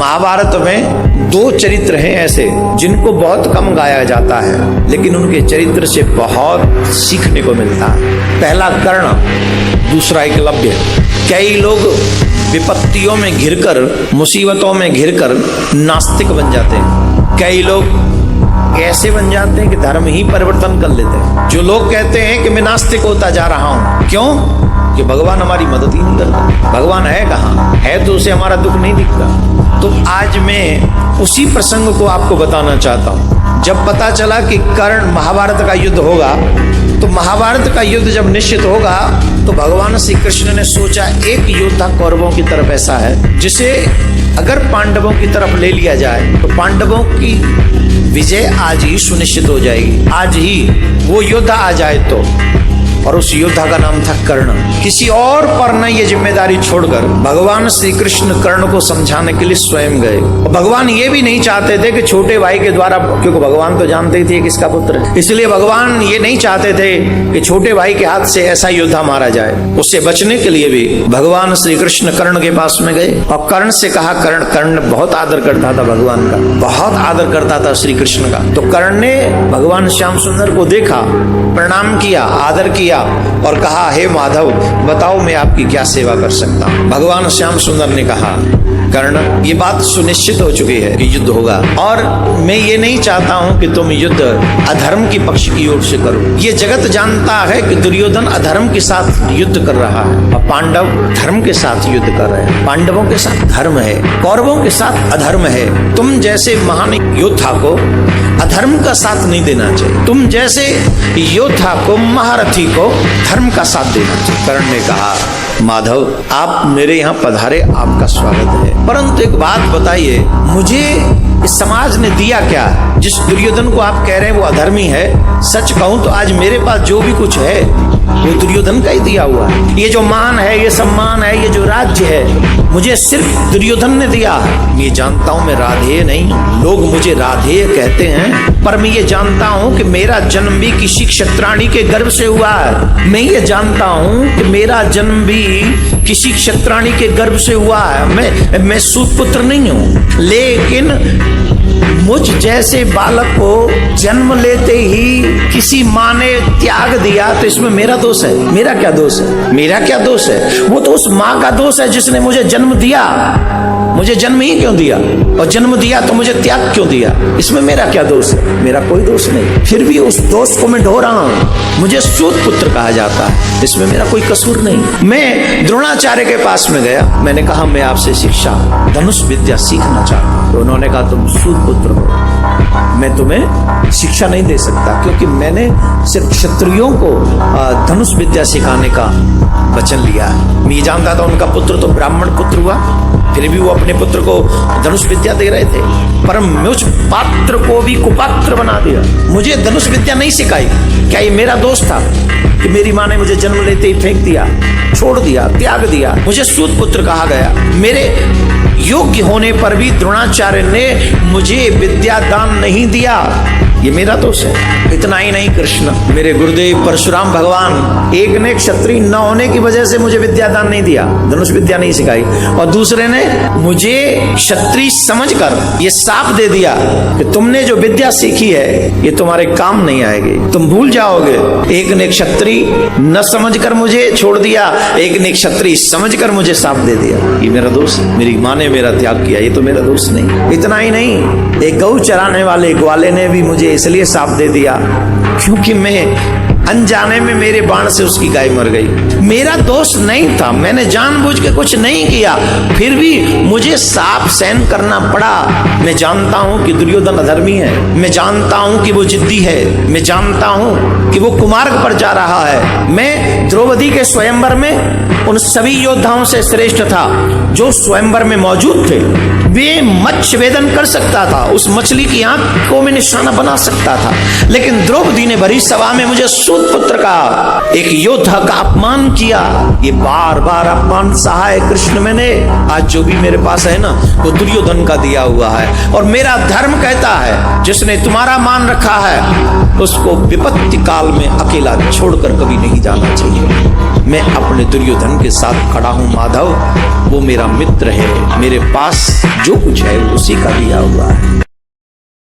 महाभारत में 2 चरित्र हैं ऐसे जिनको बहुत कम गाया जाता है, लेकिन उनके चरित्र से बहुत सीखने को मिलता है। पहला कर्ण, दूसरा एकलव्य। कई लोग विपत्तियों में घिरकर, मुसीबतों में घिरकर नास्तिक बन जाते हैं। कई लोग ऐसे बन जाते हैं कि धर्म ही परिवर्तन कर लेते हैं। जो लोग कहते हैं कि मैं नास्तिक होता जा रहा हूं, क्यों? कि भगवान हमारी मदद ही नहीं करता। भगवान है कहाँ? है तो उसे हमारा दुख नहीं दिखता। तो आज मैं उसी प्रसंग को आपको बताना चाहता हूं। जब पता चला कि कर्ण, महाभारत का युद्ध होगा, तो महाभारत का युद्ध जब निश्चित होगा तो भगवान श्री कृष्ण ने सोचा एक योद्धा कौरवों की तरफ ऐसा है जिसे अगर पांडवों की तरफ ले लिया जाए तो पांडवों की विजय आज ही सुनिश्चित हो जाएगी। आज ही वो योद्धा आ जाए तो, और उस योद्धा का नाम था कर्ण। किसी और पर न ये जिम्मेदारी छोड़कर भगवान श्री कृष्ण कर्ण को समझाने के लिए स्वयं गए। भगवान ये भी नहीं चाहते थे कि छोटे भाई के द्वारा, क्योंकि भगवान तो जानते थे किसका पुत्र है, इसलिए भगवान ये नहीं चाहते थे कि छोटे भाई के हाथ से ऐसा योद्धा मारा जाए। उससे बचने के लिए भी भगवान श्री कृष्ण कर्ण के पास में गए और कर्ण से कहा, कर्ण बहुत आदर करता था भगवान का, बहुत आदर करता था श्री कृष्ण का। तो कर्ण ने भगवान श्याम सुंदर को देखा, प्रणाम किया, आदर किया और कहा, हे माधव, बताओ मैं आपकी क्या सेवा कर सकता हूं। भगवान श्याम सुंदर ने कहा, कर्ण, ये बात सुनिश्चित हो चुकी है कि युद्ध होगा और मैं ये नहीं चाहता हूं कि तुम युद्ध अधर्म की पक्ष की ओर से करो। ये जगत जानता है कि दुर्योधन अधर्म के साथ युद्ध कर रहा है और पांडव धर्म के साथ युद्ध कर रहे हैं। पांडवों के साथ धर्म है, कौरवों के साथ अधर्म है। तुम जैसे महान योद्धा को अधर्म का साथ नहीं देना चाहिए। तुम जैसे योद्धा को, महारथी को धर्म का साथ देना चाहिए। कर्ण ने कहा, माधव, आप मेरे यहाँ पधारे, आपका स्वागत है, परंतु एक बात बताइए, मुझे इस समाज ने दिया क्या? जिस दुर्योधन को आप कह रहे हैं वो अधर्मी है, सच कहूं तो आज मेरे पास जो भी कुछ है वो दुर्योधन का ही दिया हुआ है। ये जो मान है, ये सम्मान है, ये जो राज्य है, मुझे सिर्फ दुर्योधन ने दिया। मैं जानता हूं मैं राधेय नहीं, लोग मुझे राधेय कहते हैं, पर मैं ये जानता हूं कि मेरा जन्म भी किसी क्षत्राणी के गर्भ से हुआ है। मैं ये जानता हूं कि मेरा जन्म भी किसी क्षत्राणी के गर्भ से हुआ है। मैं सूतपुत्र नहीं हूं, लेकिन मुझ जैसे बालक को जन्म लेते ही किसी माँ ने त्याग दिया, तो इसमें मेरा दोष है? मेरा क्या दोष है? मेरा क्या दोष है? वो तो उस माँ का दोष है जिसने मुझे जन्म दिया। मुझे जन्म ही क्यों दिया, और जन्म दिया तो मुझे त्याग क्यों दिया? इसमें मेरा क्या दोष है? मेरा कोई दोष नहीं, फिर भी उस दोष को मैं ढो रहा हूं। मुझे सूत पुत्र कहा जाता है, इसमें मेरा कोई कसूर नहीं। मैं द्रोणाचार्य के पास में गया, मैंने कहा मैं आपसे शिक्षा, धनुष विद्या सीखना चाहता हूं। तो उन्होंने कहा तुम सूत पुत्र हो, मैं तुम्हें शिक्षा नहीं दे सकता, क्योंकि मैंने सिर्फ क्षत्रियों को धनुष विद्या सिखाने का वचन लिया है। मैं जानता था उनका पुत्र तो ब्राह्मण पुत्र हुआ, फिर भी वो अपने पुत्र को धनुष विद्या दे रहे थे, पर मुझ पात्र को भी कुपात्र बना दिया। मुझे धनुष विद्या नहीं सिखाई। क्या ये मेरा दोष था कि मेरी माँ ने मुझे जन्म लेते ही फेंक दिया, छोड़ दिया, त्याग दिया? मुझे सूत पुत्र कहा गया। मेरे योग्य होने पर भी द्रोणाचार्य ने मुझे विद्या दान नहीं दिया, ये मेरा दोष है। इतना ही नहीं, कृष्ण मेरे गुरुदेव परशुराम भगवान, एक ने क्षत्रिय न होने की वजह से मुझे विद्या दान नहीं दिया, धनुष विद्या नहीं सिखाई, और दूसरे ने मुझे क्षत्रिय समझकर ये शाप दे दिया कि तुमने जो विद्या सीखी है ये तुम्हारे काम नहीं आएगी, तुम भूल जाओगे। एक ने क्षत्रिय न समझकर मुझे छोड़ दिया, एक ने क्षत्रिय समझकर मुझे शाप दे दिया, ये मेरा दोष है। मेरी माँ ने मेरा त्याग किया, ये तो मेरा दोष नहीं। इतना ही नहीं, एक गौ चराने वाले ग्वाले ने भी मुझे इसलिए शाप दे दिया क्योंकि मैं अनजाने में मेरे बाण से उसकी गाय मर गई। मेरा दोष नहीं था, मैंने जानबूझ के कुछ नहीं किया, फिर भी मुझे शाप सहन करना पड़ा। मैं जानता हूं कि दुर्योधन अधर्मी है, मैं जानता हूं कि वो जिद्दी है, मैं जानता हूं कि वो कुमार्ग पर जा रहा है। मैं द्रौपदी के स्वयंवर में उन सभी योद्धाओं से श्रेष्ठ था जो स्वयंवर में मौजूद थे। वे मत्स्य वेदन कर सकता था, उस मछली की आंख को मैं निशाना बना सकता था, लेकिन द्रौपदी ने भरी सभा में मुझे सूत सुपुत्र का, एक योद्धा का अपमान किया। ये बार बार अपमान सहा है कृष्ण मैंने। आज जो भी मेरे पास है ना वो दुर्योधन का दिया हुआ है। और मेरा धर्म कहता है जिसने तुम्हारा मान रखा है उसको विपत्ति काल में अकेला छोड़कर कभी नहीं जाना चाहिए। मैं अपने दुर्योधन के साथ खड़ा हूं माधव, वो मेरा मित्र है, मेरे पास जो कुछ है उसी का दिया हुआ है।